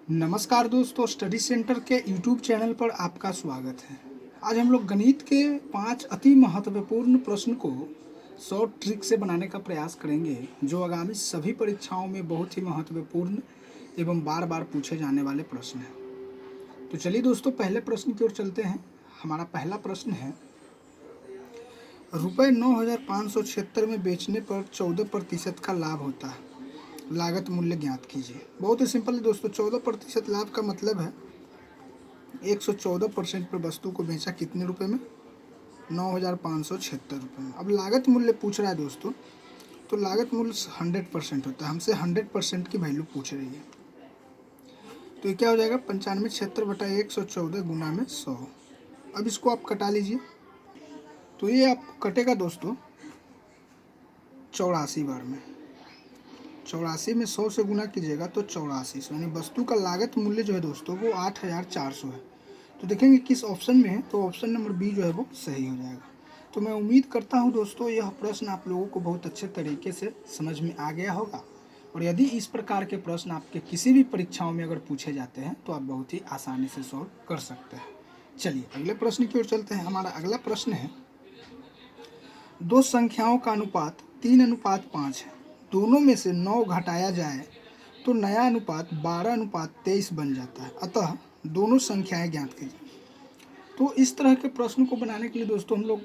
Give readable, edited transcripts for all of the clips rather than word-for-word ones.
नमस्कार दोस्तों, study centre के यूट्यूब चैनल पर आपका स्वागत है। आज हम लोग गणित के 5 अति महत्वपूर्ण प्रश्न को शॉर्ट ट्रिक से बनाने का प्रयास करेंगे, जो आगामी सभी परीक्षाओं में बहुत ही महत्वपूर्ण एवं बार बार पूछे जाने वाले प्रश्न हैं। तो चलिए दोस्तों, पहले प्रश्न की ओर चलते हैं। हमारा पहला प्रश्न है, रुपये 9,576 में बेचने पर 14% का लाभ होता है, लागत मूल्य ज्ञात कीजिए। बहुत ही सिंपल है दोस्तों, 14% लाभ का मतलब है 114% पर वस्तु को बेचा कितने रुपए में? 9,576 रुपये में। अब लागत मूल्य पूछ रहा है दोस्तों, तो लागत मूल्य 100% होता है। हमसे 100% की वैल्यू पूछ रही है, तो ये क्या हो जाएगा? 9576/114 गुना में 100। अब इसको आप कटा लीजिए, तो ये आपको कटेगा दोस्तों 84 बार में। 84 में 100 से गुना कीजिएगा तो 84, यानी वस्तु का लागत मूल्य जो है दोस्तों वो 8,400 है। तो देखेंगे किस ऑप्शन में है, तो ऑप्शन नंबर बी जो है वो सही हो जाएगा। तो मैं उम्मीद करता हूं दोस्तों यह प्रश्न आप लोगों को बहुत अच्छे तरीके से समझ में आ गया होगा, और यदि इस प्रकार के प्रश्न आपके किसी भी परीक्षाओं में अगर पूछे जाते हैं तो आप बहुत ही आसानी से सॉल्व कर सकते हैं। चलिए अगले प्रश्न की ओर चलते हैं। हमारा अगला प्रश्न है, दो संख्याओं का अनुपात 3:5 है। दोनों में से 9 घटाया जाए तो नया अनुपात 12:23 बन जाता है। अतः दोनों संख्याएं ज्ञात कीजिए। तो इस तरह के प्रश्न को बनाने के लिए दोस्तों हम लोग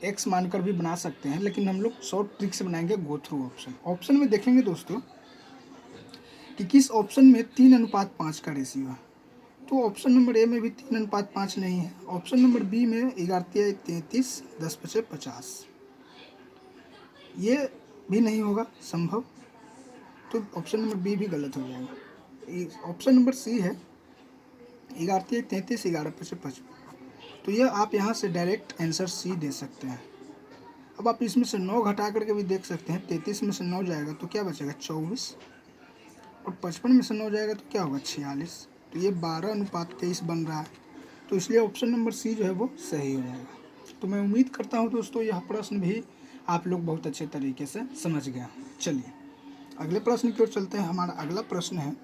x मानकर भी बना सकते हैं, लेकिन हम लोग शॉर्ट ट्रिक से बनाएंगे गो थ्रू ऑप्शन। ऑप्शन में देखेंगे दोस्तों कि किस ऑप्शन में 3:5 का रेशियो है। तो ऑप्शन नंबर ए में भी 3:5 नहीं है। ऑप्शन नंबर बी में 11×33 10×5 50, ये भी नहीं होगा संभव, तो ऑप्शन नंबर बी भी गलत हो जाएगा। ऑप्शन नंबर सी है 11×33 11×5 तो यह आप यहाँ से डायरेक्ट आंसर सी दे सकते हैं। अब आप इसमें से 9 घटा करके भी देख सकते हैं। 33 में से 9 जाएगा तो क्या बचेगा? 24, और 55 में से 9 जाएगा तो क्या होगा? 46। तो ये 12:23 बन रहा है, तो इसलिए ऑप्शन नंबर सी जो है वो सही हो जाएगा। तो मैं उम्मीद करता हूँ दोस्तों यह प्रश्न भी आप लोग बहुत अच्छे तरीके से समझ गए। चलिए अगले प्रश्न की ओर चलते हैं। हमारा अगला प्रश्न है,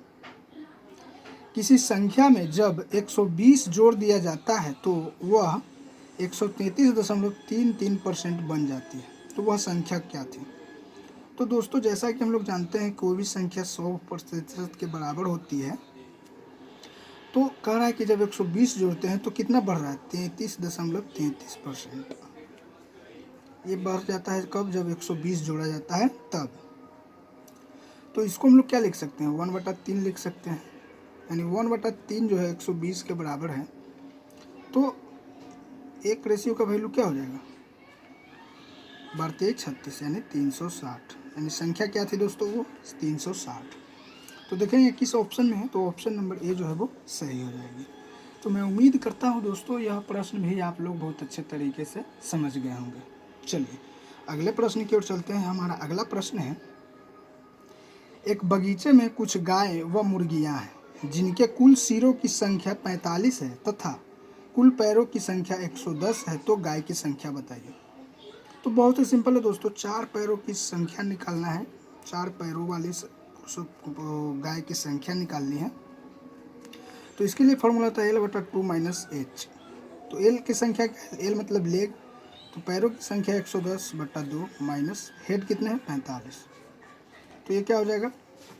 किसी संख्या में जब 120 जोड़ दिया जाता है तो वह 133.33% बन जाती है। तो वह संख्या क्या थी? तो दोस्तों जैसा कि हम लोग जानते हैं कोई भी संख्या 100% के बराबर होती है, तो कह रहा है कि जब 120 जोड़ते हैं तो कितना बढ़ रहा है? 33.33%। ये बढ़ जाता है कब? जब 120 जोड़ा जाता है तब। तो इसको हम लोग क्या लिख सकते हैं? 1/3 लिख सकते हैं, यानी 1/3 जो है 120 के बराबर है। तो एक रेशियो का वैल्यू क्या हो जाएगा? बढ़ते 36, यानी 360। यानी संख्या क्या थी दोस्तों? वो 360। तो देखेंगे किस ऑप्शन में है, तो ऑप्शन नंबर ए जो है वो सही हो जाएगी। तो मैं उम्मीद करता हूँ दोस्तों यह प्रश्न भी आप लोग बहुत अच्छे तरीके से समझ गए होंगे। चलिए अगले प्रश्न की ओर चलते हैं। हमारा अगला प्रश्न है, एक बगीचे में कुछ गाय व मुर्गियां हैं जिनके कुल सिरों की संख्या 45 है तथा कुल पैरों की संख्या 110 है, तो गाय की संख्या बताइए। तो बहुत ही सिंपल है दोस्तों, 4 पैरों की संख्या निकालना है। 4 पैरों वाली गाय की संख्या निकालनी है। तो इसके लिए फॉर्मूला था L/2 - H। तो L की संख्या क्या है? L मतलब लेग, तो पैरों की संख्या 110/2 माइनस हेड कितने हैं? 45। तो ये क्या हो जाएगा?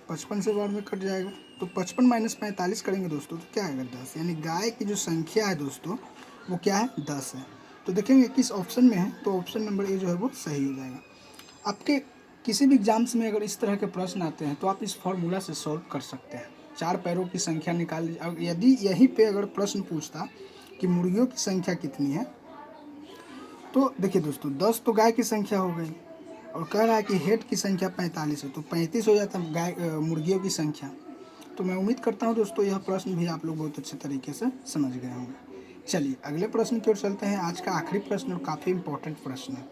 55 से बाद में कट जाएगा, तो 55 - 45 करेंगे दोस्तों तो क्या आएगा? 10। यानी गाय की जो संख्या है दोस्तों वो क्या है? 10 है। तो देखेंगे किस ऑप्शन में है, तो ऑप्शन नंबर ए जो है वो सही हो जाएगा। आपके किसी भी एग्जाम्स में अगर इस तरह के प्रश्न आते हैं तो आप इस फॉर्मूला से सॉल्व कर सकते हैं। 4 पैरों की संख्या निकाल लीजिए। यदि यहीं पे अगर प्रश्न पूछता कि मुर्गियों की संख्या कितनी है, तो देखिए दोस्तों 10 तो गाय की संख्या हो गई, और कह रहा है कि हेड की संख्या 45 है, तो 35 हो जाता गाय मुर्गियों की संख्या। तो मैं उम्मीद करता हूँ दोस्तों यह प्रश्न भी आप लोग बहुत अच्छे तरीके से समझ गए होंगे। चलिए अगले प्रश्न की ओर चलते हैं। आज का आखिरी प्रश्न और काफ़ी इंपॉर्टेंट प्रश्न है,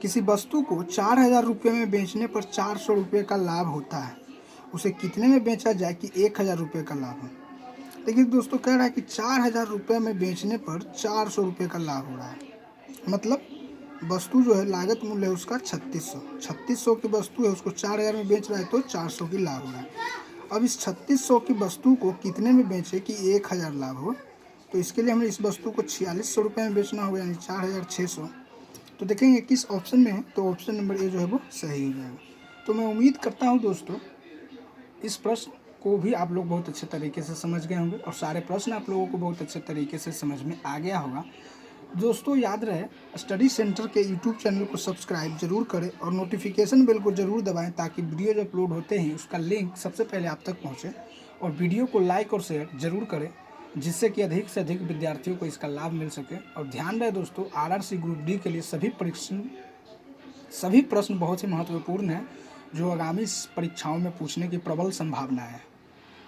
किसी वस्तु को 4,000 रुपये में बेचने पर 400 रुपये का लाभ होता है, उसे कितने में बेचा जाए कि 1,000 रुपये का लाभ हो? देखिए दोस्तों कह रहा है कि 4,000 रुपये में बेचने पर 400 रुपये का लाभ हो रहा है। मतलब वस्तु जो है लागत मूल्य है उसका 3600 की वस्तु है, उसको 4,000 में बेच रहा है तो 400 की लाभ हो रहा है। अब इस 3600 की वस्तु को कितने में बेचें कि 1000 लाभ हो। तो इसके लिए हमें इस वस्तु को 4600 रुपये में बेचना होगा, यानी 4600। तो देखेंगे किस ऑप्शन में है, तो ऑप्शन नंबर ए जो है वो सही हो जाएगा। तो मैं उम्मीद करता हूँ दोस्तों इस प्रश्न को भी आप लोग बहुत अच्छे तरीके से समझ गए होंगे और सारे प्रश्न आप लोगों को बहुत अच्छे तरीके से समझ में आ गया होगा। दोस्तों याद रहे, स्टडी सेंटर के यूट्यूब चैनल को सब्सक्राइब जरूर करें और नोटिफिकेशन बेल को जरूर दबाएं, ताकि वीडियो जो अपलोड होते हैं उसका लिंक सबसे पहले आप तक पहुंचे। और वीडियो को लाइक और शेयर जरूर करें, जिससे कि अधिक से अधिक विद्यार्थियों को इसका लाभ मिल सके। और ध्यान रहे दोस्तों, RRC ग्रुप डी के लिए सभी प्रश्न बहुत ही महत्वपूर्ण हैं, जो आगामी परीक्षाओं में पूछने की प्रबल संभावना है।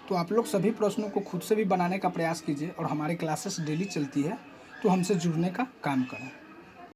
तो आप लोग सभी प्रश्नों को खुद से भी बनाने का प्रयास कीजिए और हमारी क्लासेस डेली चलती है, तो हमसे जुड़ने का काम करें।